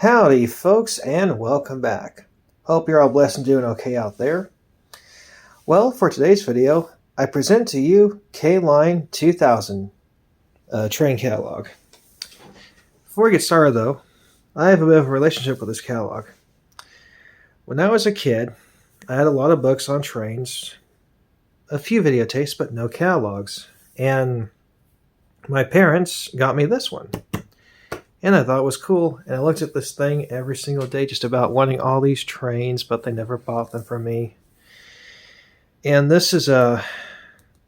Howdy, folks, and welcome back. Hope you're all blessed and doing okay out there. Well, for today's video, I present to you K-Line 2000 train catalog. Before we get started, though, I have a bit of a relationship with this catalog. When I was a kid, I had a lot of books on trains, a few videotapes, but no catalogs. And my parents got me this one. And I thought it was cool, and I looked at this thing every single day just about wanting all these trains, but they never bought them for me. And this is a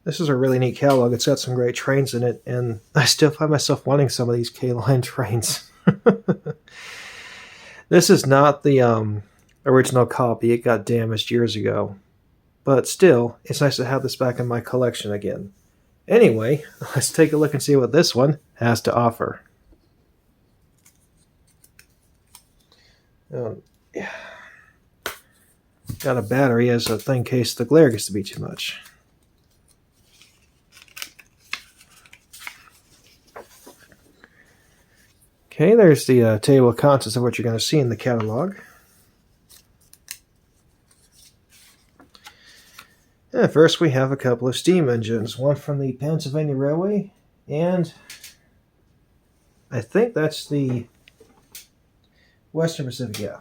really neat catalog. It's got some great trains in it, and I still find myself wanting some of these K-Line trains. This is not the original copy. It got damaged years ago. But still, it's nice to have this back in my collection again. Anyway, let's take a look and see what this one has to offer. Yeah. Got a battery as a thing in case the glare gets to be too much. Okay, there's the table of contents of what you're going to see in the catalog. And first we have a couple of steam engines, one from the Pennsylvania Railway, and I think that's the Western Pacific, yeah.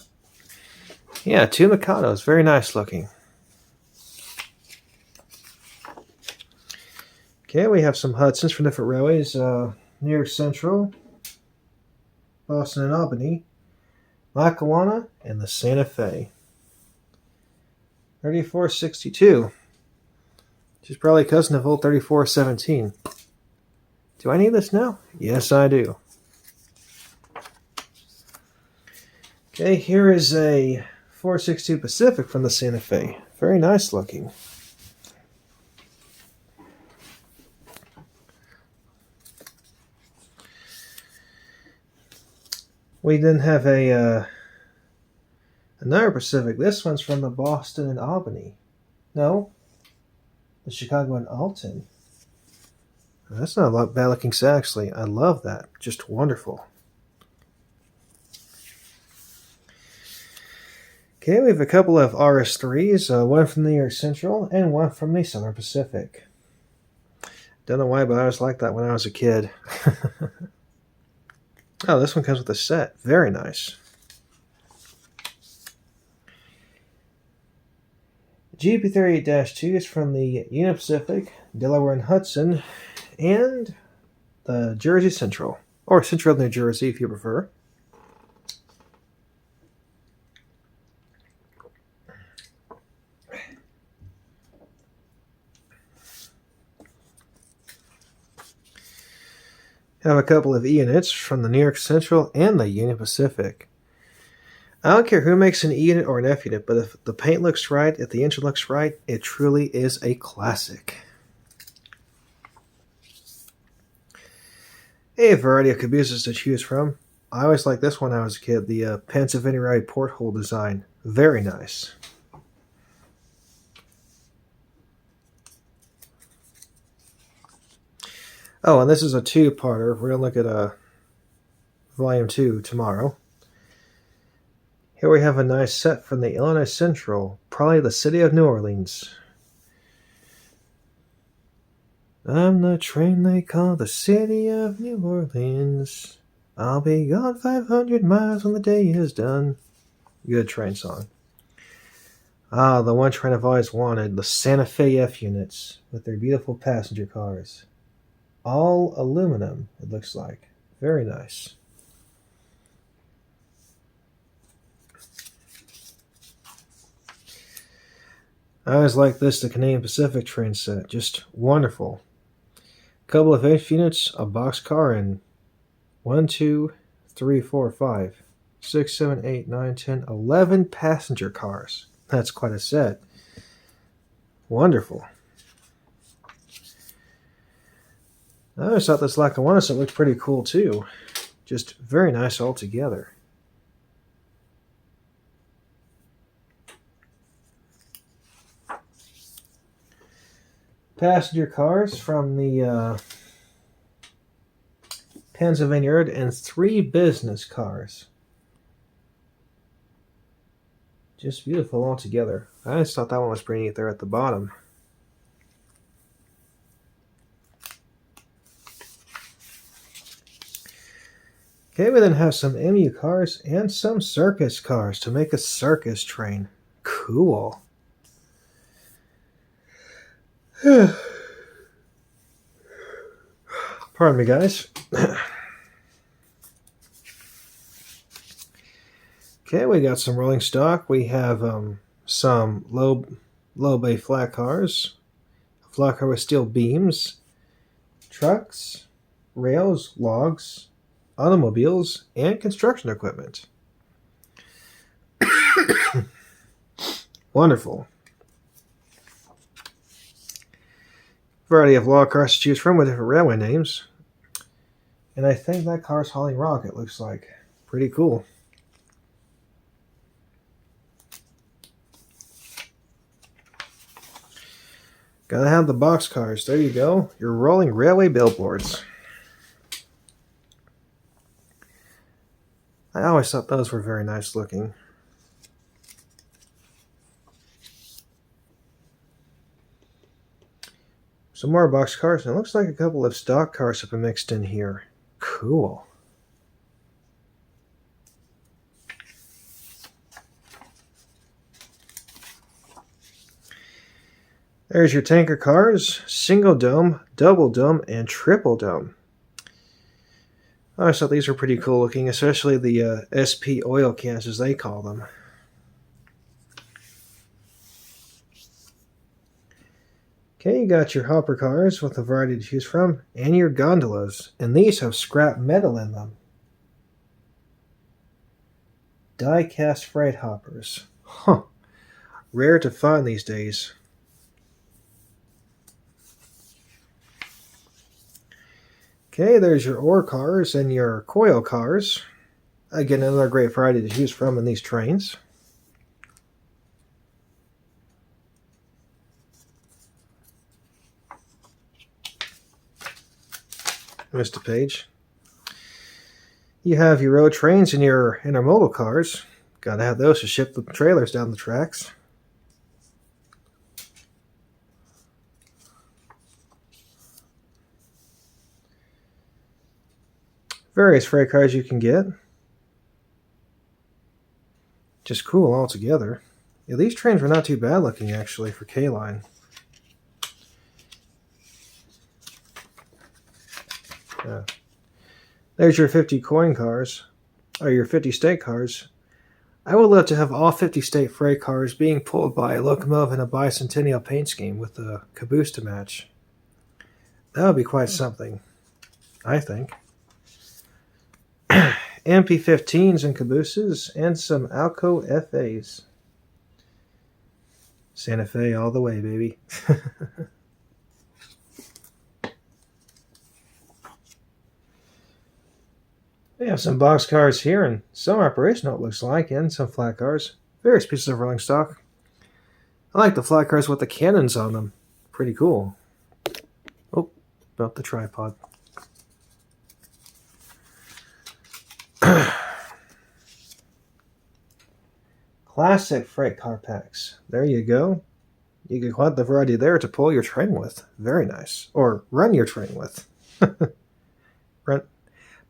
Yeah, two Mikados, very nice looking. Okay, we have some Hudsons from different railways, New York Central, Boston and Albany, Lackawanna, and the Santa Fe. 3462. She's probably a cousin of old 3417. Do I need this now? Yes, I do. Okay, here is a 462 Pacific from the Santa Fe. Very nice looking. We then have another Pacific. This one's from the Boston and Albany. No, the Chicago and Alton. That's not a bad looking set, actually. I love that. Just wonderful. Okay, we have a couple of RS3s, one from the New York Central and one from the Southern Pacific. Don't know why, but I always liked that when I was a kid. Oh, this one comes with a set. Very nice. GP38-2 is from the Union Pacific, Delaware and Hudson, and the Jersey Central, or Central New Jersey if you prefer. Have a couple of E units from the New York Central and the Union Pacific. I don't care who makes an E unit or an F unit, but if the paint looks right, if the engine looks right, it truly is a classic. A variety of cabooses to choose from. I always liked this one when I was a kid, the Pennsylvania Railway porthole design. Very nice. Oh, and this is a two-parter. We're going to look at Volume 2 tomorrow. Here we have a nice set from the Illinois Central, probably the city of New Orleans. I'm the train they call the city of New Orleans. I'll be gone 500 miles when the day is done. Good train song. Ah, the one train I've always wanted, the Santa Fe F units with their beautiful passenger cars. All aluminum, it looks like. Very nice. I always like this, the Canadian Pacific train set. Just wonderful. Couple of F units, a boxcar, and 1, 2, 3, 4, 5, 6, 7, 8, 9, 10, 11 passenger cars. That's quite a set. Wonderful. I always thought this Lackawanna set looked pretty cool too. Just very nice altogether. Passenger cars from the Pennsylvania Road and 3 business cars. Just beautiful altogether. I just thought that one was pretty neat there at the bottom. Okay, we then have some MU cars and some circus cars to make a circus train. Cool. Pardon me, guys. Okay, we got some rolling stock. We have some low bay flat cars, a flat car with steel beams, trucks, rails, logs, automobiles, and construction equipment. Wonderful. Variety of log cars to choose from with different railway names. And I think that car's hauling rock, it looks like. Pretty cool. Gotta have the box cars. There you go. Your rolling railway billboards. I always thought those were very nice looking. Some more box cars, and it looks like a couple of stock cars have been mixed in here. Cool. There's your tanker cars, single dome, double dome, and triple dome. I thought these were pretty cool looking, especially the SP oil cans as they call them. Okay, you got your hopper cars with a variety to choose from, and your gondolas, and these have scrap metal in them. Die-cast freight hoppers. Huh. Rare to find these days. Okay, there's your ore cars and your coil cars. Again, another great variety to choose from in these trains. Missed a page. You have your road trains and your intermodal cars. Gotta have those to ship the trailers down the tracks. Various freight cars you can get. Just cool altogether. Yeah, these trains were not too bad looking actually for K-Line. Yeah. There's your 50 coin cars, or your 50 state cars. I would love to have all 50 state freight cars being pulled by a locomotive in a bicentennial paint scheme with a caboose to match. That would be quite something, I think. MP15s and cabooses, and some Alco FAs. Santa Fe all the way, baby. We have some box cars here, and some operational it looks like, and some flat cars. Various pieces of rolling stock. I like the flat cars with the cannons on them. Pretty cool. Oh, about the tripod. Classic freight car packs. There you go. You get quite the variety there to pull your train with. Very nice. Or run your train with.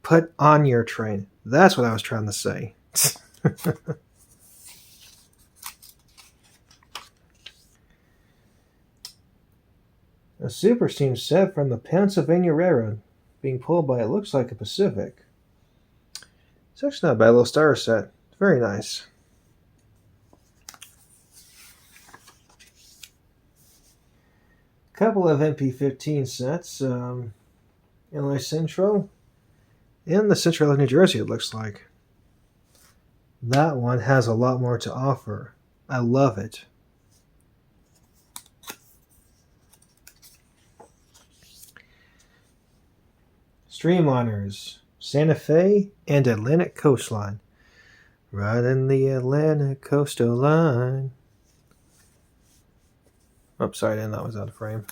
Put on your train. That's what I was trying to say. A super steam set from the Pennsylvania Railroad being pulled by, it looks like, a Pacific. It's actually not a bad little starter set. Very nice. A couple of MP15 sets. Illinois Central. In the Central of New Jersey, it looks like. That one has a lot more to offer. I love it. Streamliners, Santa Fe, and Atlantic Coastline. Riding the Atlantic coastal line. Oh, sorry, I didn't know that was out of frame.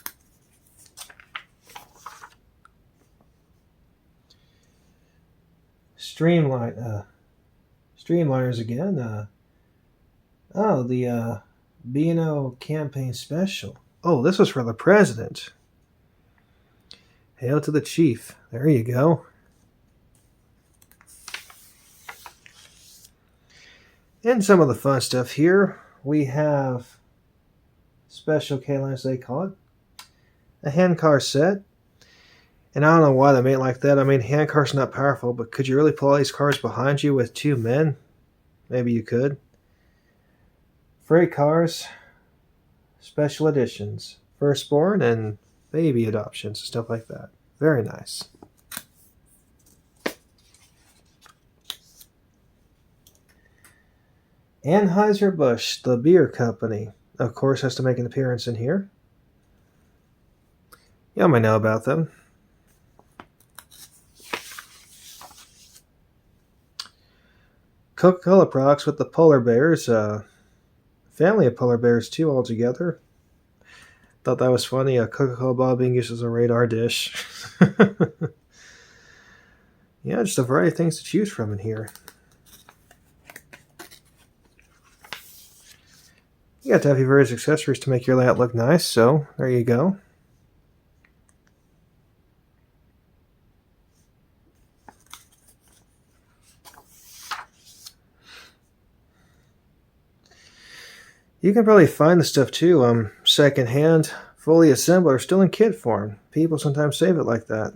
Streamliners again. Oh, the B&O campaign special. Oh, this was for the president. Hail to the chief. There you go. And some of the fun stuff here. We have special K-lines, they call it. A hand car set. And I don't know why they made it like that. I mean, hand cars not powerful, but could you really pull all these cars behind you with two men? Maybe you could. Freight cars, special editions, firstborn and baby adoptions, stuff like that. Very nice. Anheuser-Busch, the beer company, of course, has to make an appearance in here. Y'all might know about them. Coca-Cola products with the polar bears, family of polar bears too altogether. Thought that was funny, a Coca-Cola bottle being used as a radar dish. Yeah, just a variety of things to choose from in here. You got to have your various accessories to make your layout look nice, so there you go. You can probably find the stuff too, secondhand, fully assembled, or still in kit form. People sometimes save it like that.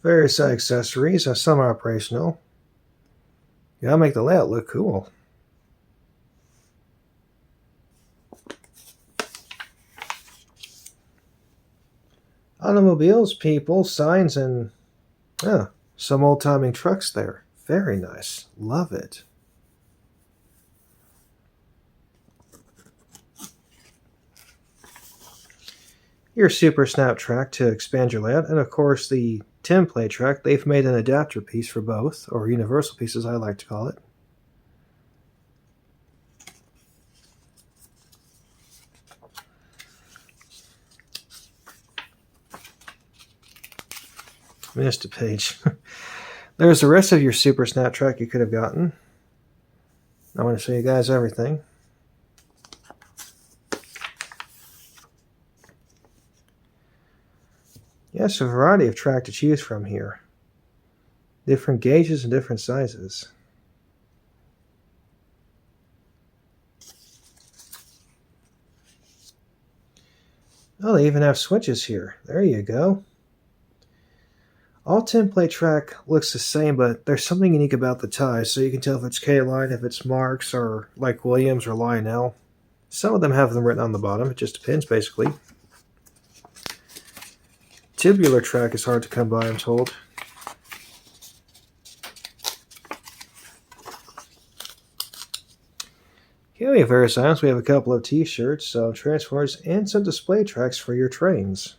Various accessories, some are operational. You gotta make the layout look cool. Automobiles, people, signs, and some old-timing trucks there. Very nice. Love it. Your Super Snap track to expand your layout, and of course the template track. They've made an adapter piece for both, or universal piece as I like to call it. Missed a page. There's the rest of your Super Snap track you could have gotten. I want to show you guys everything. Yes, a variety of track to choose from here. Different gauges and different sizes. Oh, they even have switches here. There you go. All template track looks the same, but there's something unique about the ties, so you can tell if it's K-Line, if it's Marks, or like Williams or Lionel. Some of them have them written on the bottom. It just depends, basically. Tubular track is hard to come by, I'm told. Okay, we have various items. We have a couple of t-shirts, some transformers, and some display tracks for your trains.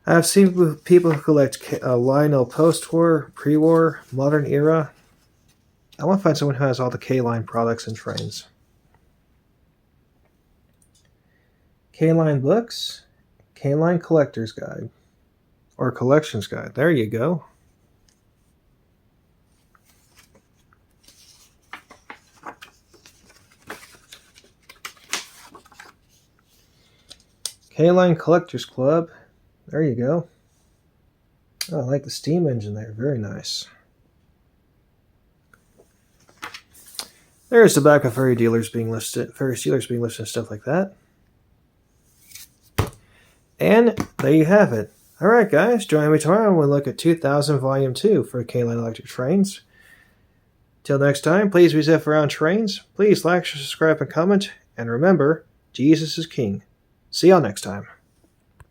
I've seen people who collect Lionel post-war, pre-war, modern era. I want to find someone who has all the K-Line products and trains. K-Line books, K-Line collector's guide, or collections guide. There you go. K-Line Collectors Club. There you go. Oh, I like the steam engine there. Very nice. There's the back of various dealers being listed, and stuff like that. And there you have it. Alright guys, join me tomorrow when we look at 2000 Volume 2 for K-Line Electric Trains. Till next time, please be safe around trains. Please like, subscribe, and comment. And remember, Jesus is King. See y'all next time.